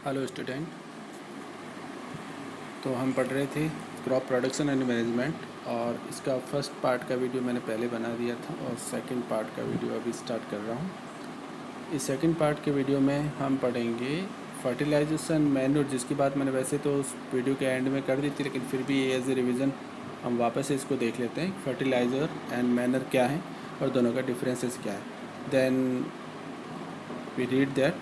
Hello student. तो हम पढ़ रहे थे क्रॉप प्रोडक्शन एंड मैनेजमेंट, और इसका फर्स्ट पार्ट का वीडियो मैंने पहले बना दिया था और सेकंड पार्ट का वीडियो अभी स्टार्ट कर रहा हूँ। इस सेकंड पार्ट के वीडियो में हम पढ़ेंगे फर्टिलाइजेशन मैन्योर, जिसकी बात मैंने वैसे तो उस वीडियो के एंड में कर दी थी, लेकिन फिर भी एज ए रिविज़न हम वापस से इसको देख लेते हैं। फर्टिलाइज़र एंड मैनर क्या है और दोनों का डिफरेंसेस क्या है। Then we read that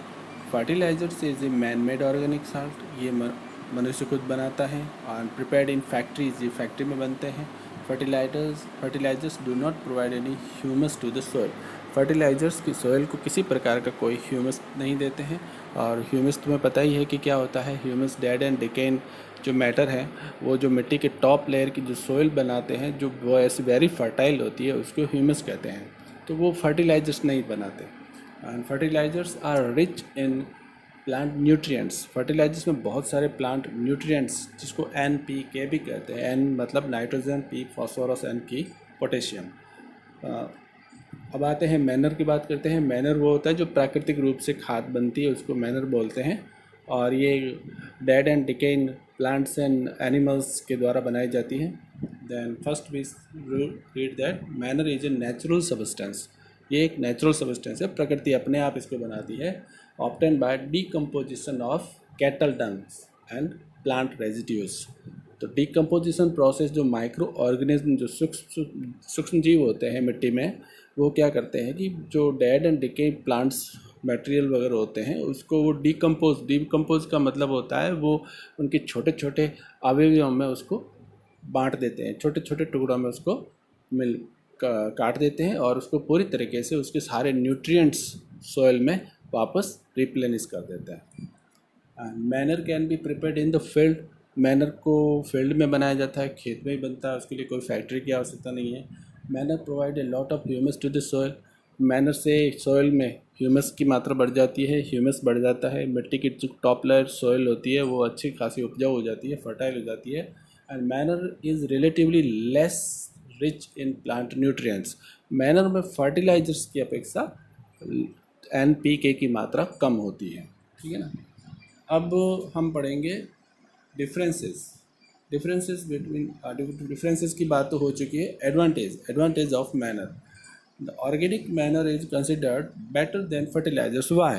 fertilizers is a man made organic salt, ये मनुष्य खुद बनाता है, और प्रिपेयर्ड इन फैक्ट्रीज, ये फैक्ट्री में बनते हैं। Fertilizers do not provide any humus to the soil, fertilizers की सोइल को किसी प्रकार का कोई ह्यूमस नहीं देते हैं। और ह्यूमस तुम्हें पता ही है कि क्या होता है। ह्यूमस डेड एंड डिकेन जो मैटर है, वो जो मिट्टी के टॉप लेयर की जो सोइल बनाते हैं, जो वो ऐसी वेरी फर्टाइल होती है, उसको ह्यूमस कहते हैं। तो वो फर्टिलाइजर्स नहीं बनाते। And fertilizers are rich in plant nutrients, fertilizers में बहुत सारे प्लांट न्यूट्रिएंट्स, जिसको NPK भी कहते हैं। N मतलब नाइट्रोजन, P फॉस्फोरस, N की पोटेशियम। अब आते हैं मैनर की बात करते हैं। मैनर वो होता है जो प्राकृतिक रूप से खाद बनती है, उसको मैनर बोलते हैं। और ये dead and decaying plants and animals के द्वारा बनाई जाती है। Then first we read that manure is a natural substance, ये एक नेचुरल सब्सटेंस है, प्रकृति अपने आप इसको बनाती है। Obtain by decomposition of cattle dungs and plant residues. तो डीकम्पोजिशन प्रोसेस, जो माइक्रो ऑर्गेनिज्म, जो सूक्ष्म जीव होते हैं मिट्टी में, वो क्या करते हैं कि जो dead and decay plants material वगैरह होते हैं, उसको वो डीकम्पोज का मतलब होता है वो उनके छोटे छोटे अवयवों में उसको बांट देते हैं, छोटे छोटे टुकड़ों में उसको काट देते हैं, और उसको पूरी तरीके से उसके सारे न्यूट्रिएंट्स सॉइल में वापस रिप्लेनिश कर देते हैं। Manner can be prepared in the field, manner को फील्ड में बनाया जाता है, खेत में ही बनता है, उसके लिए कोई फैक्ट्री की आवश्यकता नहीं है। Manure provide a lot of humus to the soil, manure से सॉइल में ह्यूमस की मात्रा बढ़ जाती है, ह्यूमस बढ़ जाता है, मिट्टी की जो टॉप लेयर सॉइल होती है वो अच्छी खासी उपजाऊ हो जाती है, फर्टाइल हो जाती है। And manner is relatively less rich in plant nutrients, manner में फर्टिलाइजर्स की अपेक्षा NPK की मात्रा कम होती है। ठीक है ना। अब हम पढ़ेंगे डिफरेंसेस। डिफरेंसेस की बात तो हो चुकी है। Advantage of manure, the organic manure is considered better than fertilizers. Why?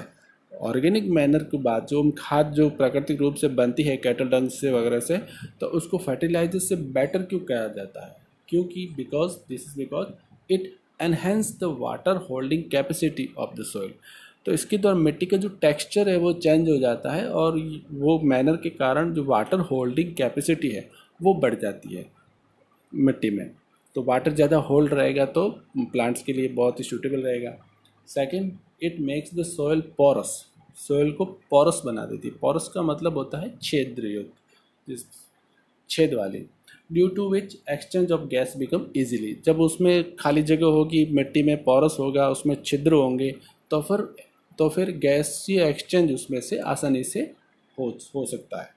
Organic manure की बात, जो खाद जो प्राकृतिक रूप से बनती है कैटल डंग से वगैरह से, तो उसको फर्टिलाइजर से बेटर क्यों कहा जाता है? क्योंकि because it enhance the water holding capacity of the soil. तो इसके द्वारा मिट्टी का जो टेक्सचर है वो चेंज हो जाता है, और वो मैनर के कारण जो वाटर होल्डिंग कैपेसिटी है वो बढ़ जाती है मिट्टी में। तो वाटर ज़्यादा होल्ड रहेगा तो प्लांट्स के लिए बहुत ही सूटेबल रहेगा। Second, it makes the soil porous, soil को पोरस बना देती है। पोरस का मतलब होता है छेद युक्त, छेद वाली। Due to which exchange of gas become easily, जब उसमें खाली जगह होगी, मिट्टी में पोरस होगा, उसमें छिद्र होंगे, तो फिर गैसीय एक्सचेंज उसमें से आसानी से हो सकता है।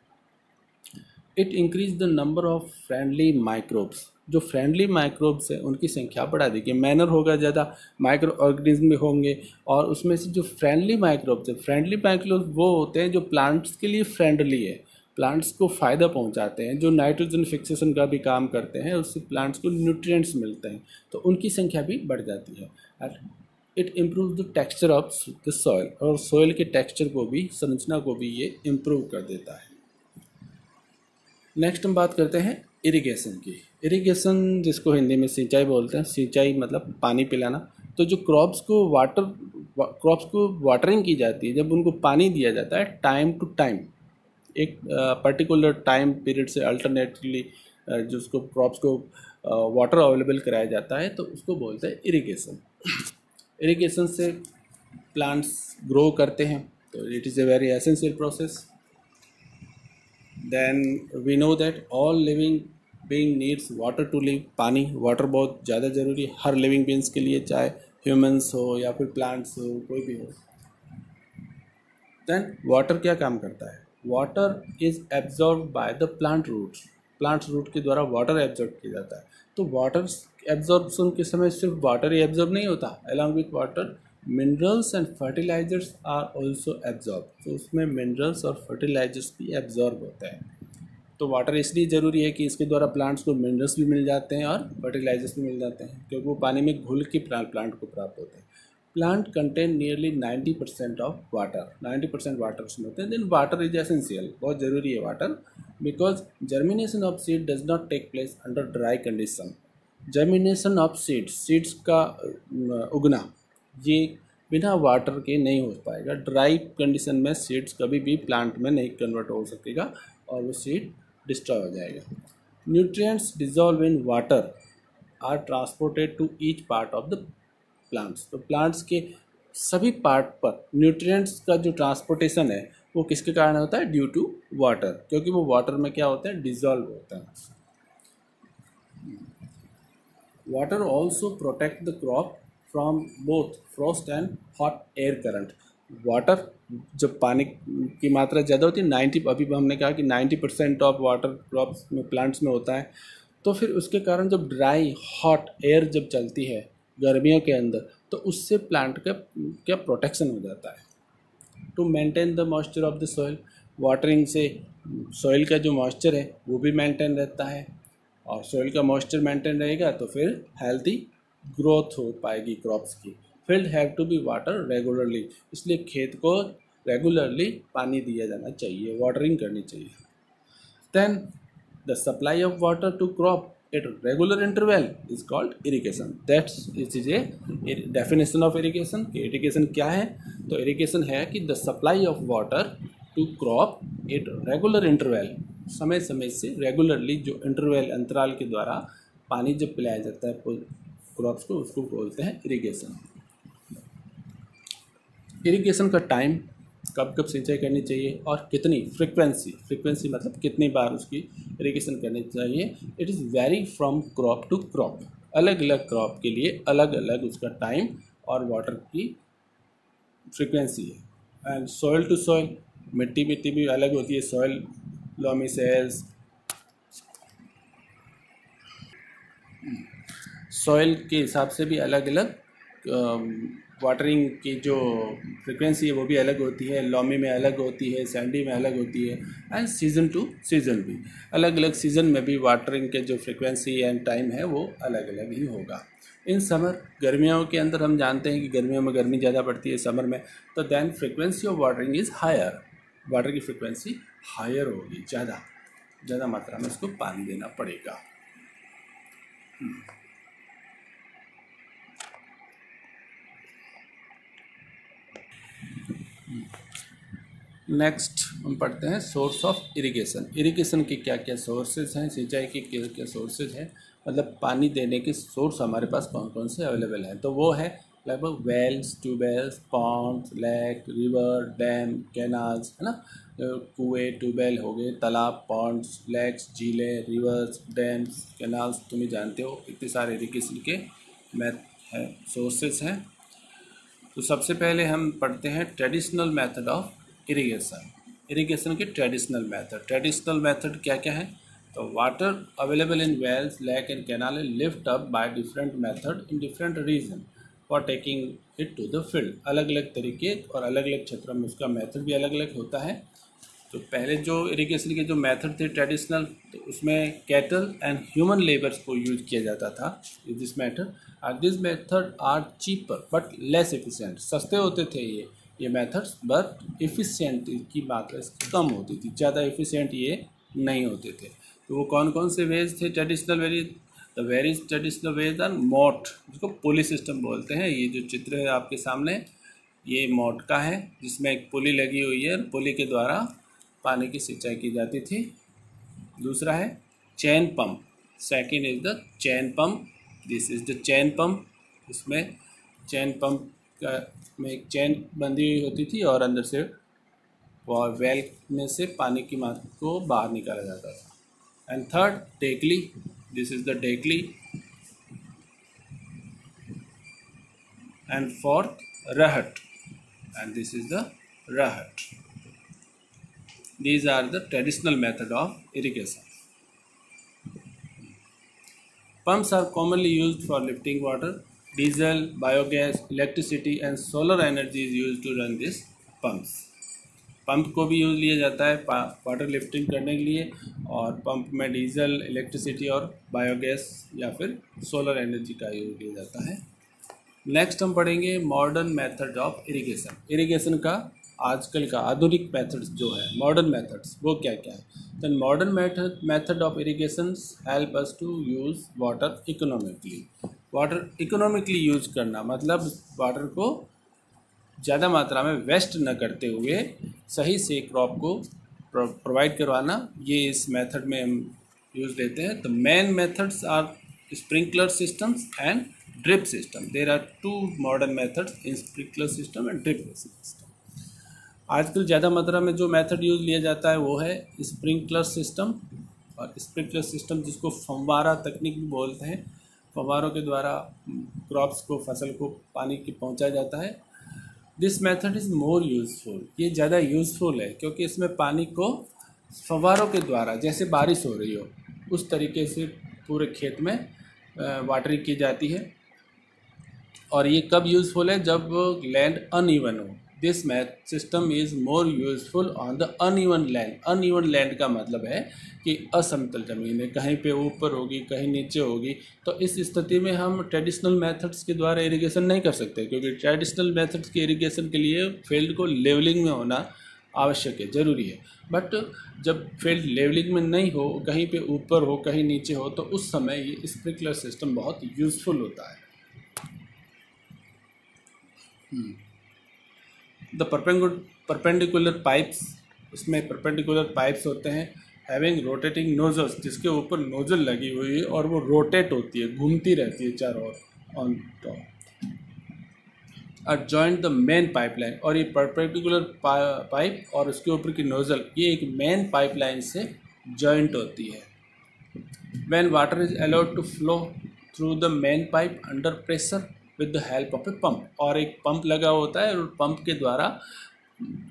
It increase the number of friendly microbes, जो फ्रेंडली माइक्रोब्स है उनकी संख्या बढ़ा देगी। मैनर होगा ज़्यादा, माइक्रो ऑर्गेनिज्म होंगे, और उसमें से जो फ्रेंडली माइक्रोब्स है, फ्रेंडली माइक्रोब्स वो होते हैं जो प्लांट्स के लिए फ्रेंडली है, प्लांट्स को फ़ायदा पहुंचाते हैं, जो नाइट्रोजन फिक्सेशन का भी काम करते हैं, उससे प्लांट्स को न्यूट्रिएंट्स मिलते हैं, तो उनकी संख्या भी बढ़ जाती है। It improve the texture of the soil, और सॉइल के टेक्सचर को भी, संरचना को भी ये इम्प्रूव कर देता है। नेक्स्ट हम बात करते हैं इरिगेशन की। इरिगेशन जिसको हिंदी में सिंचाई बोलते हैं, सिंचाई मतलब पानी पिलाना। तो जो क्रॉप्स को वाटरिंग की जाती है, जब उनको पानी दिया जाता है टाइम टू टाइम, एक पर्टिकुलर टाइम पीरियड से अल्टरनेटली जिसको क्रॉप्स को वाटर अवेलेबल कराया जाता है, तो उसको बोलते हैं इरिगेशन। इरिगेशन से प्लांट्स ग्रो करते हैं, तो it is a very essential process. Then we know that all living being needs water to live, पानी, वाटर बहुत ज़्यादा ज़रूरी है हर लिविंग बींग्स के लिए, चाहे ह्यूमंस हो या फिर प्लांट्स हो, कोई भी हो। देन वाटर क्या काम करता है? Water is absorb by the plants root के द्वारा वाटर एब्जॉर्ब किया जाता है। तो वाटर एब्जॉर्बन के समय सिर्फ वाटर ही एब्जॉर्ब नहीं होता, along with water minerals and fertilizers are also absorb, तो उसमें मिनरल्स और फर्टिलाइजर्स भी एब्जॉर्ब होते हैं। तो वाटर इसलिए ज़रूरी है कि इसके द्वारा प्लांट्स को मिनरल्स भी मिल जाते हैं और फर्टिलाइजर्स भी मिल जाते हैं, क्योंकि वो पानी में घुल के प्लांट को प्राप्त होते हैं। Plant contain nearly 90% of water, 90% water उसमें होते हैं। देन वाटर इज एसेंशियल, बहुत ज़रूरी है water, because germination of seed does not take place under dry condition. Germination of seeds का उगना ये बिना वाटर के नहीं हो पाएगा। ड्राई कंडीशन में सीड्स कभी भी प्लांट में नहीं कन्वर्ट हो सकेगा और वो सीड डिस्ट्रॉय हो जाएगा। Nutrients dissolve in water are transported to each part of the plants, तो प्लांट्स के सभी पार्ट पर न्यूट्रिएंट्स का जो ट्रांसपोर्टेशन है वो किसके कारण होता है? ड्यू टू वाटर, क्योंकि वो वाटर में क्या होते हैं? डिजॉल्व होते हैं। Water also protect the crop from both Frost and hot air current. Water, जब पानी की मात्रा ज़्यादा होती है, 90, अभी हमने कहा कि 90% ऑफ वाटर क्रॉप्स में, प्लांट्स में होता है, तो फिर उसके कारण जब ड्राई हॉट एयर जब चलती है गर्मियों के अंदर, तो उससे प्लांट का क्या प्रोटेक्शन हो जाता है। To maintain the moisture of the soil, watering से सॉइल का जो मॉइस्चर है वो भी मेंटेन रहता है, और सॉइल का मॉइस्चर मेंटेन रहेगा तो फिर हेल्थी ग्रोथ हो पाएगी क्रॉप्स की। Field have to be water regularly, इसलिए खेत को रेगुलरली पानी दिया जाना चाहिए, वाटरिंग करनी चाहिए। Then the supply of water to crop at regular interval is called irrigation. That's is a definition of irrigation. Irrigation क्या है? तो इरिगेशन है कि the supply of water to crop at regular interval, समय समय से रेगुलरली जो interval, अंतराल के द्वारा पानी जब पिलाया जाता है क्रॉप्स को, उसको बोलते हैं इरिगेशन। इरिगेशन का टाइम, कब कब सिंचाई करनी चाहिए और कितनी फ्रीक्वेंसी मतलब कितनी बार उसकी इरिगेशन करनी चाहिए, it is vary from crop to crop. अलग अलग क्रॉप के लिए अलग अलग उसका टाइम और वाटर की फ्रीक्वेंसी है। एंड सॉइल टू सॉइल, मिट्टी भी अलग होती है। सॉइल लॉमी सेल्स, सॉइल के हिसाब से भी अलग अलग वाटरिंग की जो फ्रिक्वेंसी है वो भी अलग होती है। लॉमी में अलग होती है, सैंडी में अलग होती है, एंड सीज़न टू सीज़न भी अलग अलग सीज़न में भी वाटरिंग के जो फ्रिक्वेंसी एंड टाइम है वो अलग अलग ही होगा। इन समर, गर्मियों के अंदर हम जानते हैं कि गर्मियों में गर्मी ज़्यादा पड़ती है समर में, तो then frequency of watering is higher, water की फ्रिक्वेंसी हायर होगी, ज़्यादा मात्रा में उसको पानी देना पड़ेगा। नेक्स्ट हम पढ़ते हैं सोर्स ऑफ इरिगेशन। इरिगेशन के क्या क्या सोर्सेज हैं, सिंचाई के क्या क्या सोर्सेज हैं, मतलब पानी देने के सोर्स हमारे पास कौन कौन से अवेलेबल हैं। तो वो है लगभग wells, tubewells, ponds, lake, river, dam, canals, है ना। कुएँ, ट्यूबवेल हो गए, तालाब, पॉन्ड्स, लेक्स, झीलें, रिवर्स, डैम्स, कैनाल्स, तुम ही जानते हो, इतने सारे इरिगेशन के सोर्सेज हैं। तो सबसे पहले हम पढ़ते हैं ट्रेडिशनल मेथड ऑफ इरिगेशन के ट्रेडिशनल मेथड क्या क्या है। तो water available in wells, lake and canal lift up by different method in different region for taking it to the field. अलग अलग तरीके और अलग अलग क्षेत्रों में उसका मेथड भी अलग अलग होता है। तो पहले जो इरिगेशन के जो मेथड थे ट्रेडिशनल, तो उसमें कैटल एंड ह्यूमन लेबर्स को यूज किया जाता था this method are cheaper but less efficient. सस्ते होते थे ये मेथड्स, बट एफिशिएंट की मात्रा इसकी कम होती थी, ज़्यादा एफिशिएंट ये नहीं होते थे। तो वो कौन कौन से वेज थे traditional ways? The varies traditional ways are moat, जिसको पुली सिस्टम बोलते हैं। ये जो चित्र है आपके सामने, ये मोट का है, जिसमें एक पुली लगी हुई है, पुली के द्वारा पानी की सिंचाई की जाती थी। दूसरा है chain pump, second is the chain pump, this is the chain pump. इसमें चैन पंप का में एक चैन बंधी हुई होती थी और अंदर से वेल में से पानी की मात्रा को बाहर निकाला जाता था। And third dhekli, this is the dhekli. And fourth rahat, and this is the rahat. These are the traditional method of irrigation. Pumps are commonly used for lifting water. diesel, biogas, electricity and solar energy is used to run these pumps. Pump को भी use लिया जाता है water lifting करने के लिए, और pump में डीजल, इलेक्ट्रिसिटी और बायोगैस या फिर सोलर एनर्जी का यूज़ लिया जाता है। नेक्स्ट हम पढ़ेंगे modern method of irrigation. Irrigation का आजकल का आधुनिक मेथड्स जो है, मॉडर्न मेथड्स, वो क्या क्या है। तो modern method of irrigation help us to use water economically. Water economically use करना मतलब वाटर को ज़्यादा मात्रा में वेस्ट न करते हुए सही से क्रॉप को प्रोवाइड करवाना, ये इस मेथड में हम यूज़ लेते हैं। The main methods are sprinkler systems and drip system. There are two modern methods in sprinkler system and drip system. आजकल ज़्यादा मात्रा में जो मेथड यूज़ लिया जाता है वो है स्प्रिंकलर सिस्टम, और स्प्रिंकलर सिस्टम जिसको फव्वारा तकनीक भी बोलते हैं। फव्वारों के द्वारा क्रॉप्स को, फसल को पानी की पहुंचाया जाता है। This method is more useful. ये ज़्यादा यूज़फुल है क्योंकि इसमें पानी को फव्वारों के द्वारा, जैसे बारिश हो रही हो उस तरीके से पूरे खेत में वाटरिंग की जाती है। और ये कब यूज़फुल है, जब लैंड अनइवन हो। This math system is more useful on the uneven land. Uneven land का मतलब है कि असमतल ज़मीन है, कहीं पे ऊपर होगी, कहीं नीचे होगी। तो इस स्थिति में हम ट्रेडिशनल मेथड्स के द्वारा इरिगेशन नहीं कर सकते, क्योंकि ट्रेडिशनल मेथड्स के इरिगेशन के लिए फील्ड को लेवलिंग में होना आवश्यक है, ज़रूरी है। बट जब फील्ड लेवलिंग में नहीं हो, कहीं पे ऊपर हो, कहीं नीचे हो, तो उस समय ये स्प्रिंकलर सिस्टम बहुत यूज़फुल होता है। द परपेंडिकुलर पाइप्स, इसमें परपेंडिकुलर पाइप्स होते हैं, हैविंग रोटेटिंग नोजल्स, जिसके ऊपर नोजल लगी हुई है और वो रोटेट होती है, घूमती रहती है चारों ओर on top. Joint the main pipeline, और ये परपेंडिकुलर पाइप और उसके ऊपर की नोजल ये एक मेन पाइपलाइन से जॉइंट होती है। When water is allowed to flow through the main pipe under pressure with the help of a pump, और एक पंप लगा होता है और पंप के द्वारा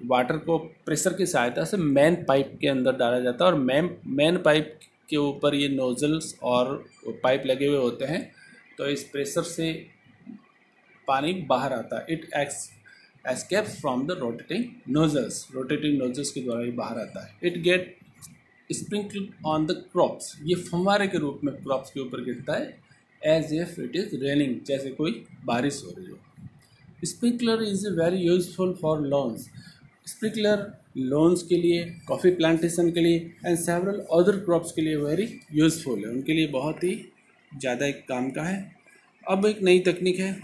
वाटर को प्रेशर की सहायता से मेन पाइप के अंदर डाला जाता है, और मेन पाइप के ऊपर ये नोजल्स और पाइप लगे हुए होते हैं। तो इस प्रेशर से पानी बाहर आता है। It escapes from the rotating nozzles के द्वारा ये बाहर आता है। It get sprinkled on the crops, ये फव्वारे के रूप में क्रॉप्स के ऊपर गिरता है, as if it is raining, जैसे कोई बारिश हो रही हो। Sprinkler is very useful for lawns. Sprinkler lawns के लिए, कॉफ़ी प्लांटेशन के लिए एंड सेवरल अदर क्रॉप्स के लिए वेरी यूजफुल है, उनके लिए बहुत ही ज़्यादा एक काम का है। अब एक नई तकनीक है,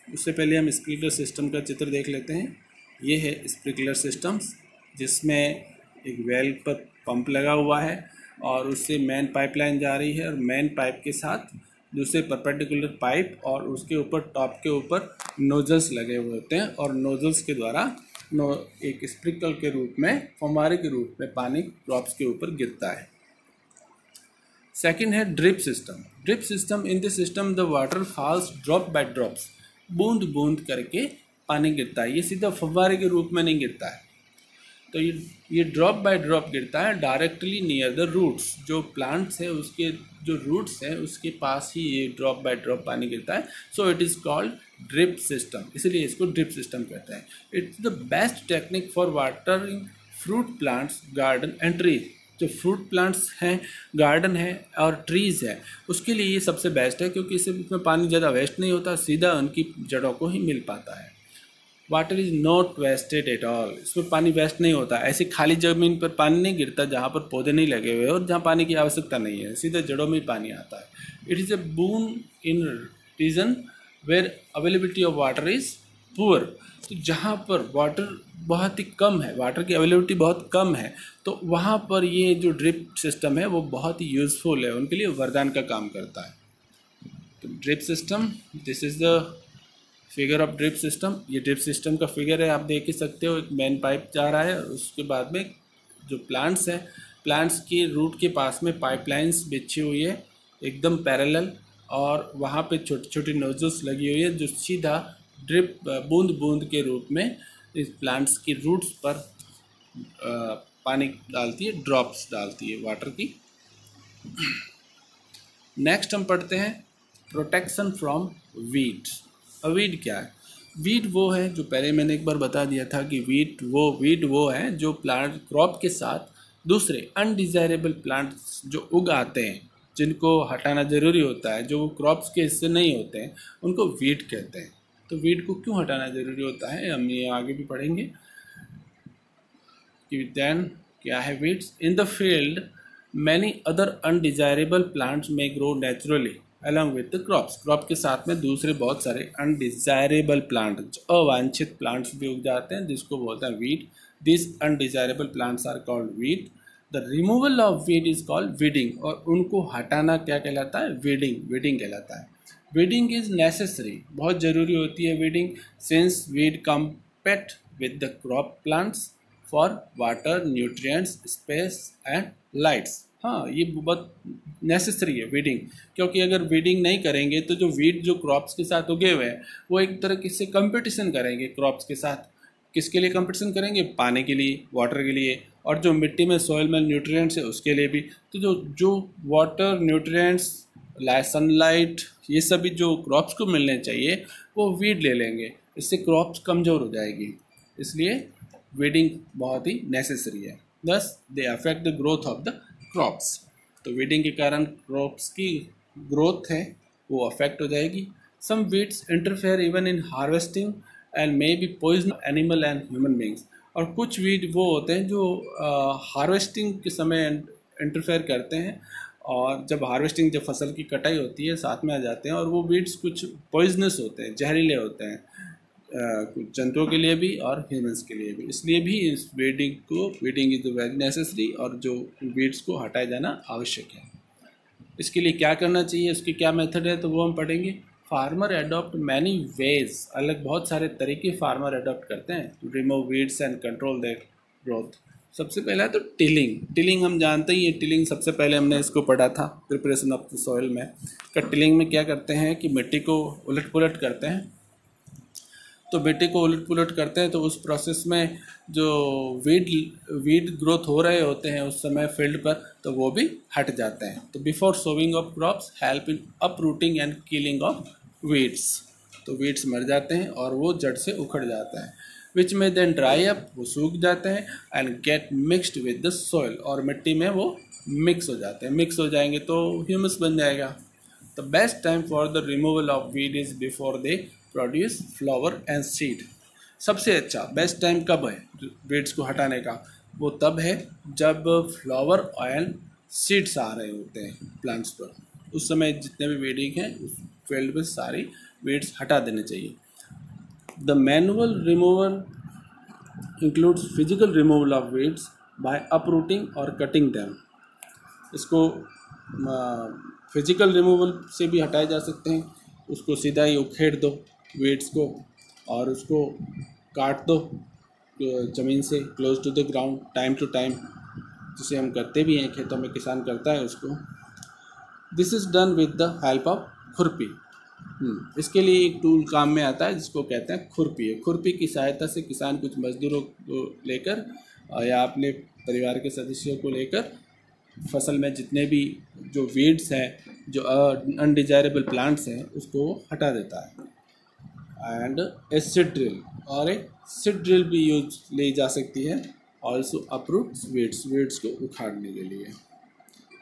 उससे पहले हम स्प्रिंकलर सिस्टम का चित्र देख लेते हैं। ये है स्प्रिंकलर सिस्टम्स, जिसमें एक वेल पर पंप लगा हुआ है और उससे मेन पाइपलाइन जा रही है, और मेन पाइप के साथ दूसरे परपेंडिकुलर पाइप और उसके ऊपर टॉप के ऊपर नोजल्स लगे हुए होते हैं, और नोजल्स के द्वारा एक स्प्रिंकल के रूप में, फव्वारे के रूप में पानी क्रॉप्स के ऊपर गिरता है। सेकंड है drip system. Drip system, in this system the water falls drop by drops, बूंद बूंद करके पानी गिरता है, ये सीधा फव्वारे के रूप में नहीं गिरता है। तो ये ड्रॉप बाय ड्रॉप गिरता है डायरेक्टली नियर द रूट्स, जो प्लांट्स है उसके जो रूट्स हैं उसके पास ही ये ड्रॉप बाय ड्रॉप पानी गिरता है। So it is called drip system, इसलिए इसको ड्रिप सिस्टम कहते हैं। It's the best technique for watering fruit plants, garden and trees. जो फ्रूट प्लांट्स हैं, गार्डन है और ट्रीज़ है, उसके लिए ये सबसे बेस्ट है, क्योंकि इसमें पानी ज़्यादा वेस्ट नहीं होता, सीधा उनकी जड़ों को ही मिल पाता है। Water is not wasted at all, इसमें पानी वेस्ट नहीं होता। ऐसी खाली ज़मीन पर पानी नहीं गिरता जहाँ पर पौधे नहीं लगे हुए और जहाँ पानी की आवश्यकता नहीं है, सीधे जड़ों में ही पानी आता है। It is a boon in region where availability of water is poor, तो जहाँ पर वाटर बहुत ही कम है, वाटर की अवेलेबिलिटी बहुत कम है, तो वहाँ पर ये जो ड्रिप सिस्टम है वो बहुत ही यूज़फुल है, उनके लिए वरदान का काम करता है। तो drip system, this is the figure of drip system. ये ड्रिप सिस्टम का फिगर है, आप देख ही सकते हो। एक मेन पाइप जा रहा है, उसके बाद में जो प्लांट्स हैं, प्लांट्स की रूट के पास में पाइपलाइंस बिछी हुई है एकदम पैरेलल, और वहाँ पे छोटी छोटी नोजल्स लगी हुई है जो सीधा ड्रिप बूंद बूंद के रूप में इस प्लांट्स की रूट्स पर पानी डालती है, ड्रॉप्स डालती है वाटर की। नेक्स्ट हम पढ़ते हैं प्रोटेक्शन फ्रॉम वीड्स। अब वीड क्या है? वीड वो है जो पहले मैंने एक बार बता दिया था कि वीड वो है जो प्लांट क्रॉप के साथ दूसरे अनडिजायरेबल प्लांट्स जो उग आते हैं, जिनको हटाना ज़रूरी होता है, जो क्रॉप्स के हिस्से नहीं होते हैं, उनको वीड कहते हैं। तो वीड को क्यों हटाना ज़रूरी होता है हम ये आगे भी पढ़ेंगे कि then क्या है weeds. In the field many other undesirable plants may grow naturally along with the crops. Crop के साथ में दूसरे बहुत सारे अनडिजायरेबल प्लांट, अवांछित प्लांट्स भी उग जाते हैं, जिसको बोलते हैं weed. This undesirable plants are called weed. The removal of weed is called weeding, और उनको हटाना क्या कहलाता है? वीडिंग कहलाता है। वीडिंग इज नेसेसरी, बहुत ज़रूरी होती है weeding, since weed compete with the crop plants for water, nutrients, space and lights. हाँ, ये बहुत नेसेसरी है वीडिंग, क्योंकि अगर वीडिंग नहीं करेंगे तो जो वीड जो क्रॉप्स के साथ उगे हुए हैं वो एक तरह से कंपटीशन करेंगे क्रॉप्स के साथ। किसके लिए कंपटीशन करेंगे? पानी के लिए, वाटर के लिए, और जो मिट्टी में सॉइल में न्यूट्रिएंट्स है उसके लिए भी। तो जो वाटर, न्यूट्रिएंट्स, सनलाइट, ये सभी जो क्रॉप्स को मिलने चाहिए वो वीड ले लेंगे, इससे क्रॉप्स कमज़ोर हो जाएगी। इसलिए वीडिंग बहुत ही नेसेसरी है। दस they affect the growth of the crops. तो वीडिंग के कारण क्रॉप्स की ग्रोथ है वो अफेक्ट हो जाएगी। Some weeds interfere even in harvesting and may be poison animal and human beings. और कुछ वीड वो होते हैं जो हार्वेस्टिंग के समय इंटरफेयर करते हैं, और जब हार्वेस्टिंग, जब फसल की कटाई होती है, साथ में आ जाते हैं, और वो वीड्स कुछ पॉइजनस होते हैं, जहरीले होते हैं, कुछ जंतुओं के लिए भी और ह्यूमंस के लिए भी। इसलिए भी इस वीडिंग इज वेरी नेसेसरी, और जो वीड्स को हटाया जाना आवश्यक है। इसके लिए क्या करना चाहिए, उसकी क्या मेथड है, तो वो हम पढ़ेंगे। फार्मर एडॉप्ट मैनी वेज, अलग बहुत सारे तरीके फार्मर एडॉप्ट करते हैं to remove weeds and control their growth. सबसे पहला तो टिलिंग हम जानते ही है। टिलिंग सबसे पहले हमने इसको पढ़ा था प्रिपरेशन ऑफ द सॉइल में। टिलिंग में क्या करते हैं कि मिट्टी को उलट पुलट करते हैं। तो मिट्टी को उलट पुलट करते हैं तो उस प्रोसेस में जो वीड ग्रोथ हो रहे होते हैं उस समय फील्ड पर, तो वो भी हट जाते हैं। तो before sowing of crops help in uprooting and killing of weeds. तो वीड्स मर जाते हैं और वो जड़ से उखड़ जाता है। विच में देन ड्राई अप, वो सूख जाते हैं, and get mixed with the soil, और मिट्टी में वो मिक्स हो जाते हैं। मिक्स हो जाएंगे तो ह्यूमस बन जाएगा। The best time for the removal of weed is before they produce flower and seed. सबसे अच्छा बेस्ट टाइम कब है वीड्स को हटाने का? वो तब है जब फ्लावर एंड सीड्स आ रहे होते हैं प्लांट्स पर। उस समय जितने भी वीडिंग हैं उस फील्ड में सारी वीड्स हटा देने चाहिए। The manual removal includes physical removal of weeds by uprooting और कटिंग दैम। इसको फिजिकल रिमूवल से भी हटाए जा सकते हैं। उसको सीधा ही उखेड़ दो वीड्स को, और उसको काट दो ज़मीन से close to the ground time to time, जिसे हम करते भी हैं, खेतों में किसान करता है उसको। This is done with the help of खुरपी। इसके लिए एक टूल काम में आता है जिसको कहते हैं खुरपी। खुरपी की सहायता से किसान कुछ मजदूरों को लेकर या अपने परिवार के सदस्यों को लेकर फसल में जितने भी जो वीड्स हैं, जो अनडिजायरेबल प्लांट्स हैं, उसको हटा देता है। एंड ए सीड ड्रिल, और एक सीड ड्रिल भी यूज ली जा सकती है, ऑल्सो अप्रूव्स वीड्स को उखाड़ने के लिए।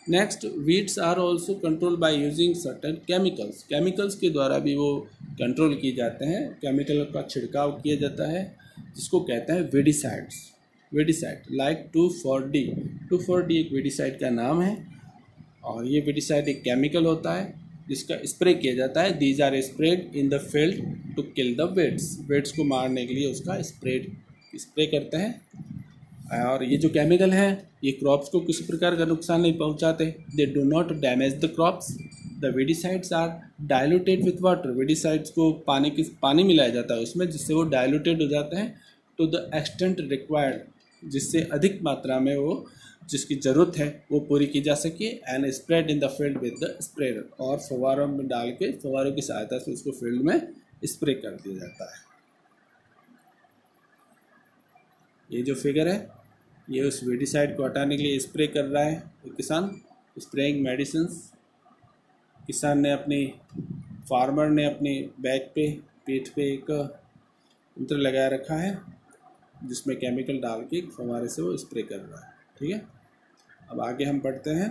Next, weeds are also control by using certain chemicals के द्वारा भी वो कंट्रोल किए जाते हैं। केमिकल का छिड़काव किया जाता है जिसको कहते हैं वेडिसाइड लाइक 2,4-D। 2,4-D एक वेडिसाइड का नाम है, और ये वेडिसाइड एक केमिकल होता है जिसका स्प्रे किया जाता है। These are spread in the field to kill the weeds को मारने के लिए उसका स्प्रे करते हैं। और ये जो केमिकल हैं ये क्रॉप्स को किसी प्रकार का नुकसान नहीं पहुंचाते। They do not damage the crops. The weedicides are diluted with water. Weedicides को पानी मिलाया जाता है उसमें, जिससे वो डाइल्यूटेड हो जाते हैं टू द एक्सटेंट रिक्वायर्ड, जिससे अधिक मात्रा में वो जिसकी ज़रूरत है वो पूरी की जा सके। And spread in the field with the sprayer, और फव्वारों में डाल के फव्वारों की सहायता से उसको फील्ड में स्प्रे कर दिया जाता है। ये जो फिगर है ये उस वेडिसाइड को हटाने के लिए स्प्रे कर रहा है तो किसान। स्प्रेइंग मेडिसिन्स, किसान ने फार्मर ने अपने बैग पे पीठ पे एक यंत्र लगाया रखा है जिसमें केमिकल डाल के फव्वारे से वो स्प्रे कर रहा है। ठीक है, अब आगे हम पढ़ते हैं।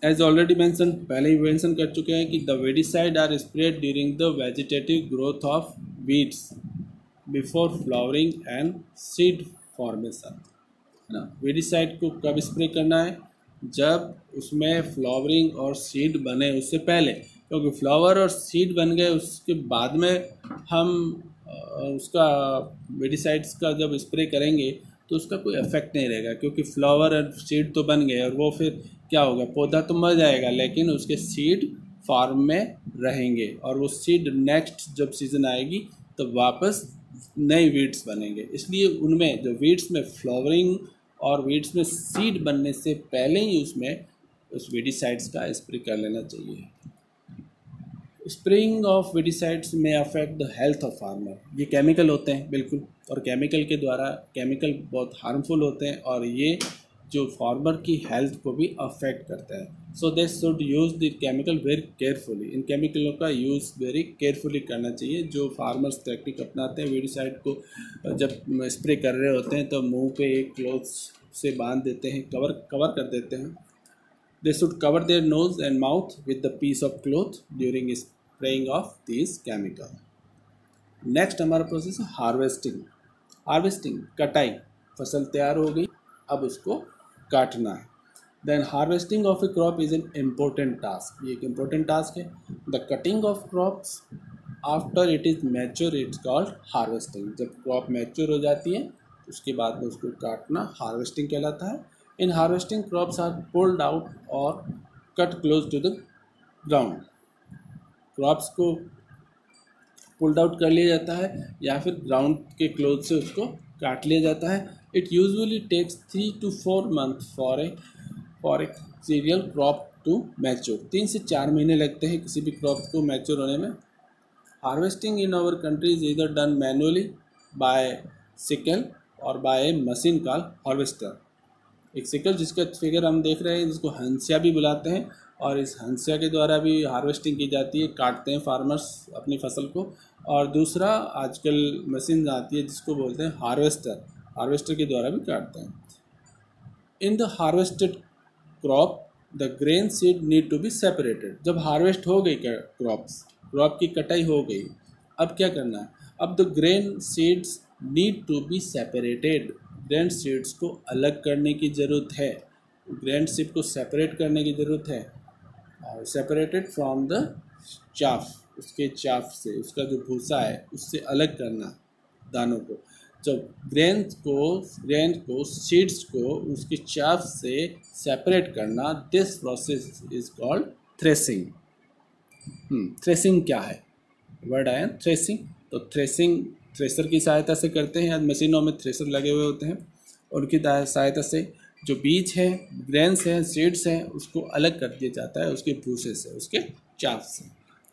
एज ऑलरेडी मेंशन, पहले ही मेंशन कर चुके हैं कि the weedicide are spread during the vegetative growth of weeds before flowering and seed formation, है ना। वेडिसाइड को कब स्प्रे करना है? जब उसमें फ्लावरिंग और सीड बने, उससे पहले, क्योंकि फ्लावर और सीड बन गए उसके बाद में हम उसका वेडिसाइड्स का जब स्प्रे करेंगे तो उसका कोई इफेक्ट नहीं रहेगा, क्योंकि फ्लावर और सीड तो बन गए और वो फिर क्या होगा, पौधा तो मर जाएगा लेकिन उसके सीड फार्म में रहेंगे और वो सीड नेक्स्ट जब सीज़न आएगी तो वापस नए वीड्स बनेंगे। इसलिए उनमें जो वीड्स में फ्लावरिंग और वीड्स में सीड बनने से पहले ही उसमें उस वेडिसाइड्स का स्प्रे कर लेना चाहिए। स्प्रेइंग ऑफ वेडिसाइड्स में affect the health of farmer. ये केमिकल होते हैं बिल्कुल, और केमिकल के द्वारा केमिकल बहुत हार्मफुल होते हैं और ये जो फार्मर की हेल्थ को भी अफेक्ट करता है। So they should use the chemical very carefully. इन केमिकलों का यूज़ वेरी केयरफुली करना चाहिए। जो फार्मर्स टेक्निक अपनाते हैं, वेडिसाइड को जब स्प्रे कर रहे होते हैं तो मुंह पे एक क्लॉथ से बांध देते हैं, कवर कर देते हैं। They should cover their nose and mouth with the piece of cloth during spraying of these chemical. Next हमारा प्रोसेस है हार्वेस्टिंग। हार्वेस्टिंग कटाई, फसल तैयार हो गई, अब उसको काटना है। Then harvesting of a crop is an important task. ये एक इम्पोर्टेंट टास्क है। The cutting of crops after it is mature it's called harvesting. जब क्रॉप मैच्योर हो जाती है उसके बाद में उसको काटना हार्वेस्टिंग कहलाता है। In harvesting, crops are pulled out or cut close to the ground. Crops को पुल्ड आउट कर लिया जाता है या फिर ग्राउंड के क्लोज से उसको काट लिया जाता है। It usually takes 3 to 4 months for a cereal crop to mature. 3 से 4 महीने लगते हैं किसी भी क्रॉप को मैच्योर होने में। Harvesting in our country is either done manually by sickle और by a machine called harvester. एक सिकल जिसका फिगर हम देख रहे हैं, जिसको हंसिया भी बुलाते हैं, और इस हंसिया के द्वारा भी हार्वेस्टिंग की जाती है, काटते हैं फार्मर्स अपनी फसल को। और दूसरा आजकल मशीन आती है जिसको बोलते हैं हार्वेस्टर, हार्वेस्टर के द्वारा भी काटते हैं। In the harvested crop the grain seed need to be separated. जब हार्वेस्ट हो गई क्रॉप की कटाई हो गई, अब क्या करना है? अब the grain seeds need to be separated. Grain seeds को अलग करने की ज़रूरत है, ग्रेन सीड को सेपरेट करने की ज़रूरत है। और सेपरेटेड फ्रॉम द चाफ, उसके चाफ से, उसका जो भूसा है उससे अलग करना दानों को। जब ग्रेन को सीड्स को उसके चाफ से सेपरेट करना, this process is called threshing. Threshing क्या है? वर्ड आया थ्रेसिंग। तो थ्रेसिंग थ्रेसर की सहायता से करते हैं। आज मशीनों में थ्रेसर लगे हुए होते हैं, उनकी सहायता से जो बीज है, ग्रेन्स हैं, सीड्स हैं, उसको अलग कर दिया जाता है उसके भूसे से, उसके चाफ से।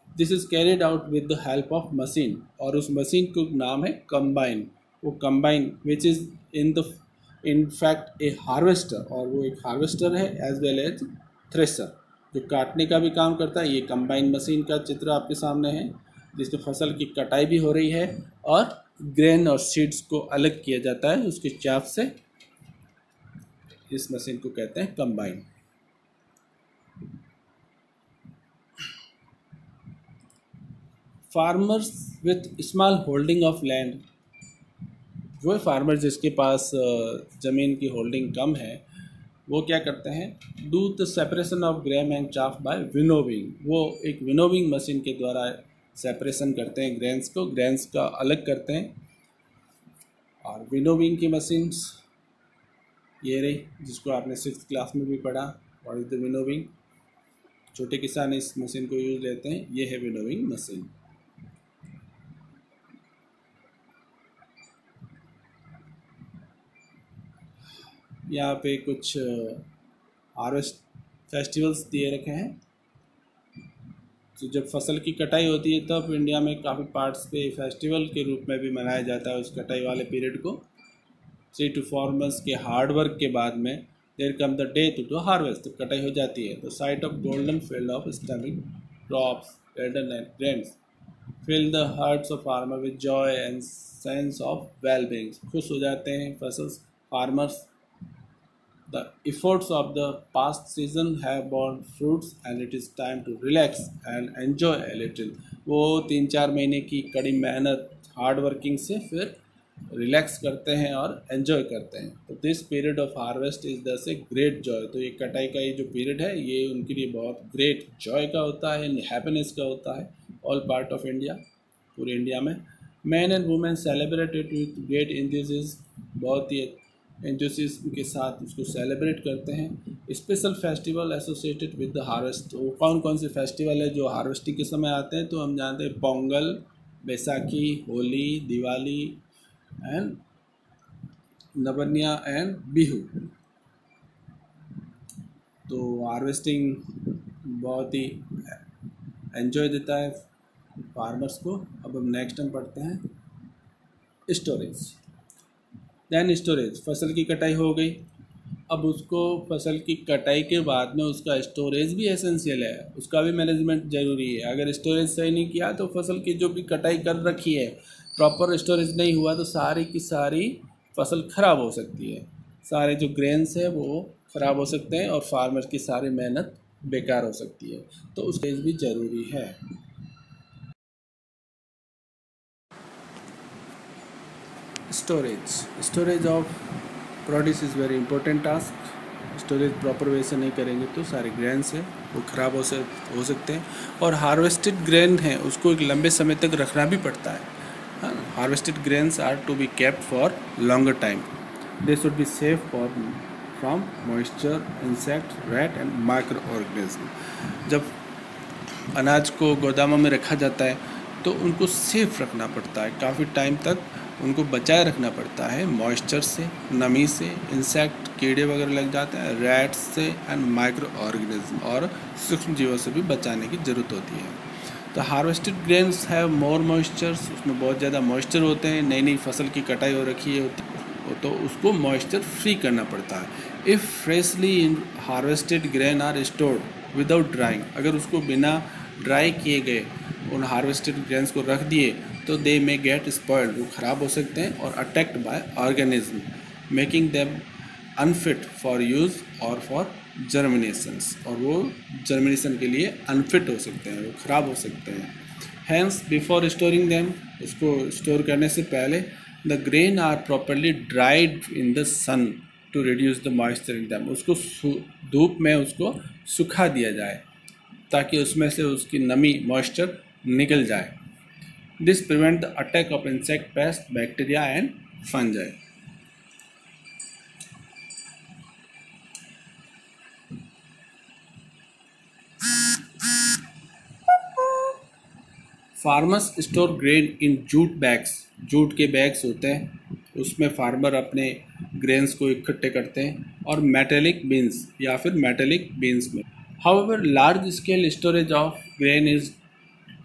This is carried out with the help of machine, और उस मशीन का नाम है कंबाइन। वो combine which is in fact A harvester, और वो एक हार्वेस्टर है एज वेल एज थ्रेसर जो काटने का भी काम करता है। ये कंबाइन मशीन का चित्र आपके सामने है जिसमें फसल की कटाई भी हो रही है और ग्रेन और सीड्स को अलग किया जाता है उसके चाफ से। इस मशीन को कहते हैं combine. Farmers with small holding of land, वो फार्मर जिसके पास ज़मीन की होल्डिंग कम है, वो क्या करते हैं? Do the separation of grain and chaff by winnowing. वो एक विनोविंग मशीन के द्वारा सेपरेशन करते हैं ग्रेन्स का अलग करते हैं। और विनोविंग की मशीन्स ये रही, जिसको आपने 6th क्लास में भी पढ़ा, व्हाट इज द विनोविंग। छोटे किसान इस मशीन को यूज लेते हैं, ये है विनोविंग मशीन। यहाँ पे कुछ हार्वेस्ट फेस्टिवल्स दिए रखे हैं। तो जब फसल की कटाई होती है तब इंडिया में काफ़ी पार्ट्स पे फेस्टिवल के रूप में भी मनाया जाता है उस कटाई वाले पीरियड को। 3 to 4 months के हार्ड वर्क के बाद में there come the day to harvest, तो कटाई हो जाती है। तो sight of golden field of stemming crops, cattle and grains fill the hearts of farmer with joy and sense of well-being. खुश हो जाते हैं फसल farmers. The efforts of the past season have borne fruits and it is time to relax and enjoy a little. वो 3-4 महीने की कड़ी मेहनत हार्ड वर्किंग से फिर रिलैक्स करते हैं और एंजॉय करते हैं. तो this period of harvest is दस ए ग्रेट जॉय. तो ये कटाई का ये जो पीरियड है ये उनके लिए बहुत ग्रेट जॉय का होता है, हैप्पीनेस का होता है. ऑल पार्ट ऑफ इंडिया, पूरे इंडिया में man and women celebrated with great enthusiasm, बहुत ही एंथुसियाज्म के साथ उसको सेलिब्रेट करते हैं. Special festival associated with the harvest. वो कौन कौन से फेस्टिवल है जो हार्वेस्टिंग के समय आते हैं? तो हम जानते हैं पोंगल, बैसाखी, होली, दिवाली एंड नवन्या एंड बिहू. तो हार्वेस्टिंग बहुत ही एंजॉय देता है फार्मर्स को. अब हम नेक्स्ट हम पढ़ते हैं स्टोरेज. देन स्टोरेज, फसल की कटाई हो गई. अब उसको फसल की कटाई के बाद में उसका स्टोरेज भी एसेंशियल है, उसका भी मैनेजमेंट ज़रूरी है. अगर स्टोरेज सही नहीं किया तो फसल की जो भी कटाई कर रखी है प्रॉपर स्टोरेज नहीं हुआ तो सारी की सारी फसल ख़राब हो सकती है. सारे जो ग्रेन्स है वो ख़राब हो सकते हैं और फार्मर की सारी मेहनत बेकार हो सकती है. तो स्टोरेज भी ज़रूरी है. Storage of produce is very important task. Storage proper way से नहीं करेंगे तो सारे ग्रेन्स हैं वो ख़राब हो सकते हैं. और हार्वेस्टेड ग्रेन है उसको एक लंबे समय तक रखना भी पड़ता है. Harvested grains are to be kept for longer time. They should be safe for from moisture, insect, rat and micro organism. जब अनाज को गोदामों में रखा जाता है तो उनको सेफ रखना पड़ता है, काफ़ी टाइम तक उनको बचाए रखना पड़ता है मॉइस्चर से, नमी से, इंसेक्ट, कीड़े वगैरह लग जाते हैं, रैट्स से एंड माइक्रो ऑर्गेनिज्म और सूक्ष्म जीवों से भी बचाने की ज़रूरत होती है. तो harvested grains have more moistures, उसमें बहुत ज़्यादा मॉइस्चर होते हैं. नई नई फसल की कटाई हो रखी है तो उसको मॉइस्चर फ्री करना पड़ता है. If freshly harvested grain are stored without drying, अगर उसको बिना ड्राई किए गए उन हार्वेस्टेड ग्रेन्स को रख दिए तो दे मे गेट स्पॉइल्ड, वो ख़राब हो सकते हैं और attacked by organism making them unfit for use और फॉर जर्मिनेशंस, और वो जर्मिनेशन के लिए अनफिट हो सकते हैं, वो ख़राब हो सकते हैं. हैंस बिफोर स्टोरिंग देम, उसको स्टोर करने से पहले the grain are properly dried in the sun to reduce the moisture in them. उसको धूप में उसको सुखा दिया जाए ताकि उसमें से उसकी नमी, मॉइस्चर निकल जाए. This prevent the attack of insect, paste, bacteria and fungi. Farmers store grain in jute bags. Jute के बैग्स होते हैं उसमें फार्मर अपने ग्रेन्स को इकट्ठे करते हैं, और मेटेलिक बीन्स या फिर मेटेलिक बीन्स में. However large scale storage of grain is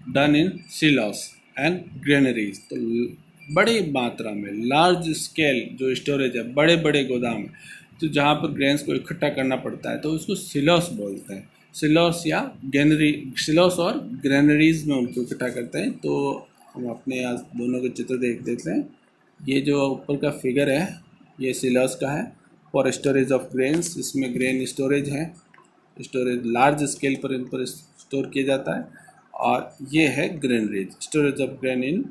done in सिलॉस and granaries. तो बड़ी मात्रा में लार्ज स्केल जो स्टोरेज है, बड़े बड़े गोदाम, तो जहाँ पर ग्रेन्स को इकट्ठा करना पड़ता है तो उसको सिलॉस बोलते हैं. सिलॉस या ग्रेनरी, सिलॉस और ग्रेनरीज में उनको इकट्ठा करते हैं. तो हम अपने आज दोनों के चित्र देखते हैं. ये जो ऊपर का फिगर है ये सिलॉस का है फॉर स्टोरेज ऑफ ग्रेन्स. इसमें ग्रेन स्टोरेज है, स्टोरेज लार्ज स्केल पर इन पर स्टोर किया जाता है. और ये है granaries, storage of grain in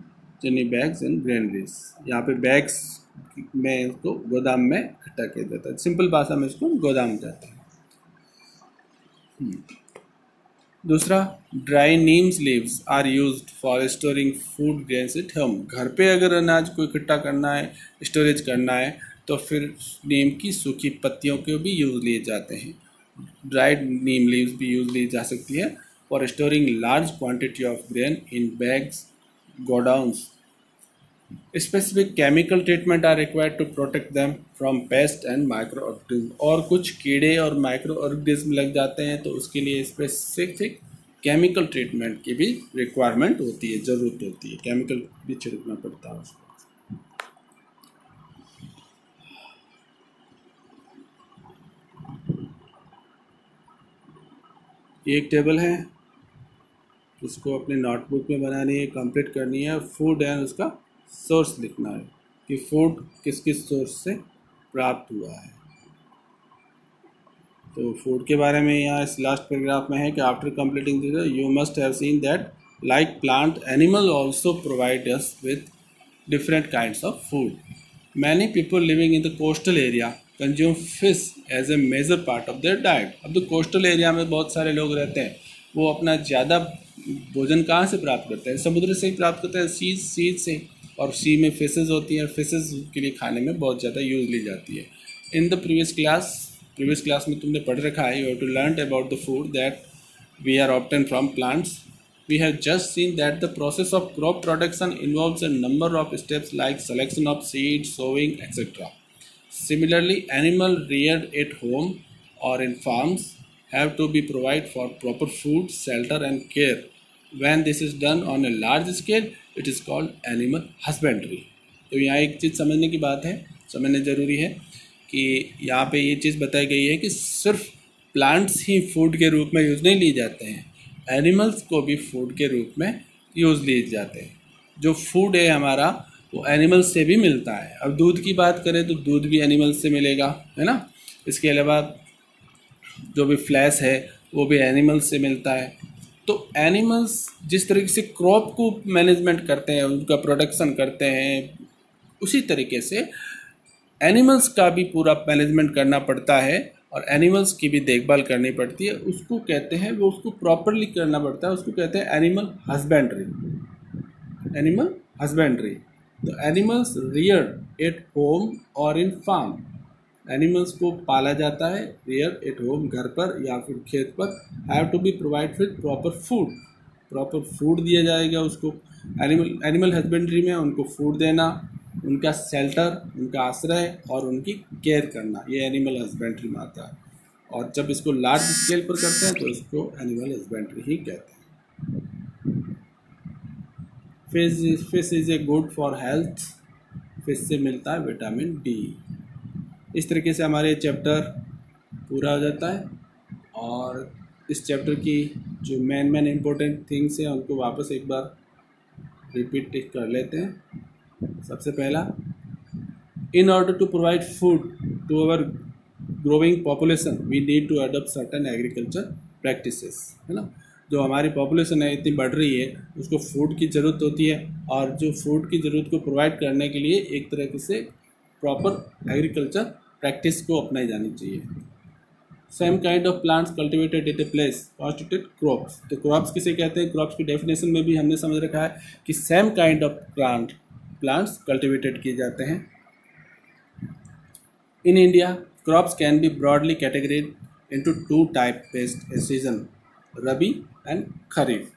Channi bags and granaries. यहाँ पे बैग्स में इसको गोदाम में इकट्ठा किया जाता है. सिंपल भाषा में इसको गोदाम कहते हैं. दूसरा, dry neems leaves are used for storing food grains at home. घर पे अगर अनाज को इकट्ठा करना है, स्टोरेज करना है तो फिर नीम की सूखी पत्तियों के भी यूज़ लिए जाते हैं. ड्राइड नीम लीव्स भी यूज़ ली जा सकती है for storing large quantity of grain in bags, godowns. Specific chemical treatment are required to protect them from pest and micro organism. और कुछ कीड़े और माइक्रो ऑर्गेनिज्म लग जाते हैं तो उसके लिए स्पेसिफिक केमिकल ट्रीटमेंट की भी रिक्वायरमेंट होती है, ज़रूरत होती है, केमिकल भी छिड़कना पड़ता है उसको. एक टेबल है उसको अपने नोटबुक में बनानी है, कंप्लीट करनी है। फूड एंड उसका सोर्स लिखना है कि फूड किस किस सोर्स से प्राप्त हुआ है। तो फूड के बारे में यहाँ इस लास्ट पैराग्राफ में है कि after completing this you must have seen that like plant animal also provide us with different kinds of food. Many people living in the coastal area consume fish as a major part of their diet. अब तो coastal area में बहुत सारे लोग रहते हैं, वो अपना ज़्यादा भोजन कहाँ से प्राप्त करते हैं? समुद्र से ही प्राप्त करते हैं, सी से। और सी में फिशेज होती हैं, फिशेज के लिए खाने में बहुत ज़्यादा यूज ली जाती है। इन द प्रीवियस क्लास में तुमने पढ़ रखा है, you have to learn about the food that we are obtain from plants. We have just seen that the process of crop production involves a number of steps like selection of seed, sowing, etc. Similarly, animals reared at home or in farms have to be provided for proper food, shelter and care. When this is done on a large scale, it is called animal husbandry. तो यहाँ एक चीज़ समझने की बात है, समझना ज़रूरी है कि यहाँ पे ये चीज़ बताई गई है कि सिर्फ प्लांट्स ही फूड के रूप में यूज़ नहीं लिए जाते हैं, एनिमल्स को भी फूड के रूप में यूज़ लिए जाते हैं। जो फूड है हमारा वो एनिमल्स से भी मिलता है। अब दूध की बात करें तो दूध भी एनिमल्स से मिलेगा, है ना। इसके अलावा जो भी फ्लैश है वो भी एनिमल्स से मिलता है। तो एनिमल्स जिस तरीके से क्रॉप को मैनेजमेंट करते हैं, उनका प्रोडक्शन करते हैं, उसी तरीके से एनिमल्स का भी पूरा मैनेजमेंट करना पड़ता है और एनिमल्स की भी देखभाल करनी पड़ती है। उसको कहते हैं, वो उसको प्रॉपरली करना पड़ता है, उसको कहते हैं एनिमल हस्बेंड्री। Animal husbandry. तो एनिमल्स रियर्ड एट होम और इन फार्म, एनिमल्स को पाला जाता है रियर एट होम, घर पर या फिर खेत पर। Have to be provide with proper food, proper food दिया जाएगा उसको। एनिमल हस्बेंड्री में उनको फूड देना, उनका शेल्टर, उनका आश्रय और उनकी केयर करना, ये एनिमल हस्बेंड्री में आता है। और जब इसको लार्ज स्केल पर करते हैं तो इसको एनिमल हस्बेंड्री ही कहते हैं। Fish is a good for health, fish से मिलता है विटामिन डी। इस तरीके से हमारे चैप्टर पूरा हो जाता है और इस चैप्टर की जो मेन इम्पोर्टेंट थिंग्स हैं उनको वापस एक बार रिपीट कर लेते हैं। सबसे पहला, in order to provide food to our growing population we need to adopt certain agriculture practices, है ना। जो हमारी पॉपुलेशन है इतनी बढ़ रही है, उसको फूड की ज़रूरत होती है और जो फूड की ज़रूरत को प्रोवाइड करने के लिए एक तरह से प्रॉपर एग्रीकल्चर प्रैक्टिस को अपनाई जानी चाहिए। Same kind of plants cultivated at a place constitute crops. तो क्रॉप्स किसे कहते हैं? क्रॉप्स की डेफिनेशन में भी हमने समझ रखा है कि same kind of plants cultivated किए जाते हैं। In India crops can be broadly categorised into two type based season, rabi and kharif.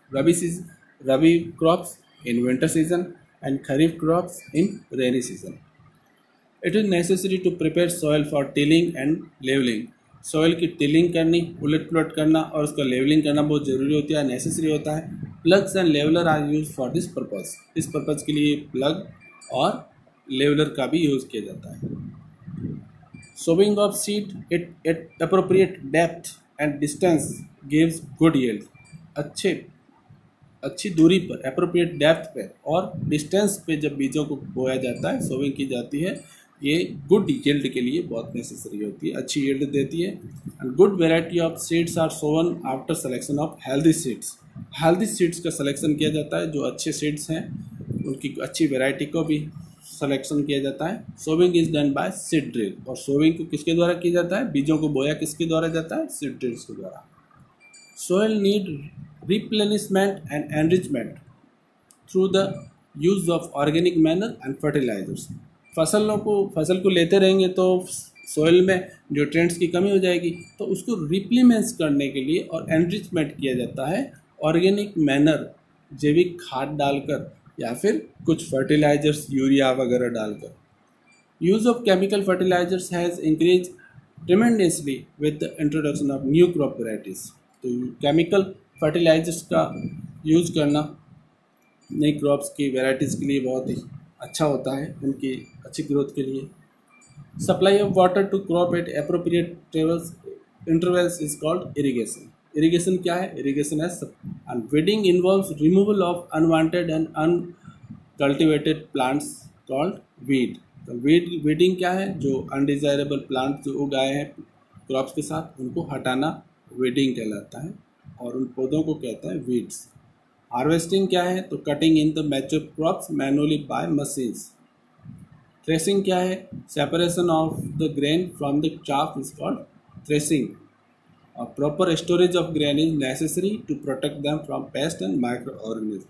Rabi crops in winter season and kharif crops in rainy season. It is necessary to prepare soil for tilling and levelling. Soil की tilling करनी, उलट पुलट करना और उसका levelling करना बहुत ज़रूरी होता है, नेसेसरी होता है। Ploughs and leveller are use for this purpose. इस पर्पज़ के लिए प्लग और लेवलर का भी यूज़ किया जाता है। Sowing of seed eight appropriate depth and distance gives good yield. अच्छी दूरी पर, अप्रोप्रिएट डेप्थ पे और डिस्टेंस पे जब बीजों को बोया जाता है, सोविंग की जाती है, ये गुड यील्ड के लिए बहुत नेसेसरी होती है, अच्छी यील्ड देती है। And good variety of seeds are sown after selection of healthy seeds. Healthy seeds का सिलेक्शन किया जाता है, जो अच्छे सीड्स हैं उनकी अच्छी वेराइटी को भी सिलेक्शन किया जाता है। Sowing is done by seed drill. और सोविंग को किसके द्वारा किया जाता है? बीजों को बोया किसके द्वारा जाता है? सीड ड्रिल्स के द्वारा। Soil need replenishment and enrichment through the use of organic manure and fertilisers. फसल को लेते रहेंगे तो सोइल में न्यूट्रिएंट्स की कमी हो जाएगी, तो उसको रिप्लेमेंस करने के लिए और एनरिचमेंट किया जाता है ऑर्गेनिक मैनर, जैविक खाद डालकर या फिर कुछ फर्टिलाइजर्स, यूरिया वगैरह डालकर। Use of chemical fertilisers has increase tremendously with the introduction of new crop varieties. तो केमिकल फर्टिलाइजर्स का यूज़ करना नई क्रॉप्स की वेराइटीज़ के लिए बहुत ही अच्छा होता है, उनकी अच्छी ग्रोथ के लिए। Supply of water to crop at appropriate intervals is called irrigation. Irrigation क्या है? इरिगेशन है and weeding involves removal of unwanted and uncultivated plants called weed. तो वीडिंग क्या है? जो अनडिजायरेबल प्लांट जो उगाए हैं क्रॉप्स के साथ उनको हटाना वीडिंग कहलाता है और उन पौधों को कहता है वीड्स। हार्वेस्टिंग क्या है? तो cutting in the mature crops manually by machines. Threshing क्या है? Separation of the grain from the chaff is called threshing. A proper storage of grain is necessary to protect them from pests and microorganisms.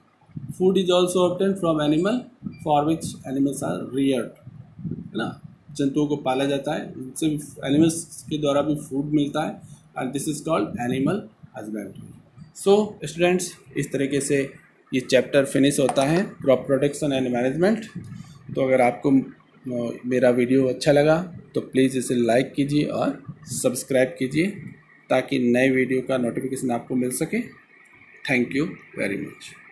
Food is also obtained from animal for which animals are reared. है ना, जंतुओं को पाला जाता है, उनसे animals के द्वारा भी फूड मिलता है and this is called animal husbandry. So students, इस तरीके से ये चैप्टर फिनिश होता है क्रॉप प्रोटेक्शन एंड मैनेजमेंट। तो अगर आपको मेरा वीडियो अच्छा लगा तो प्लीज़ इसे लाइक कीजिए और सब्सक्राइब कीजिए ताकि नए वीडियो का नोटिफिकेशन आपको मिल सके। Thank you very much.